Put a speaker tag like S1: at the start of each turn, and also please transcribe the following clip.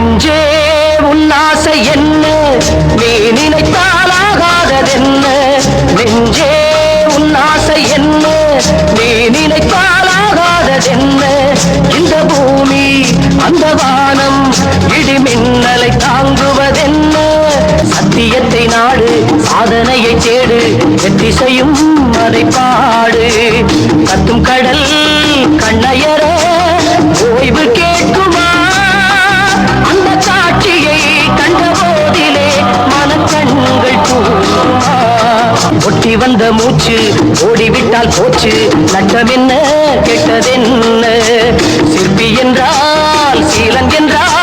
S1: நெஞ்சே உன்னாசை என்ன நீ நினைத்தாலாகாததென்ன நெஞ்சே உன்னாசை என்ன நீ நினைத்தாலாகாததென்ன இந்த பூமி அந்த வானம் இடி மின்னலை தாங்குவதென்ன சத்தியத்தை நாடு சாதனையை தேடு எத்திசையும் அதை பாடு கத்தும் கடல் கண்ணயர ஓய்வு கேட்குமா அந்த காட்சியை கண்ட போதிலே மனக்கண்கள் கூறுமா ஒட்டி வந்த மூச்சு ஓடிவிட்டால் போச்சு நட்டம் என்ன கெட்டதென்ன சிற்பி என்றால் சீலன் என்றால்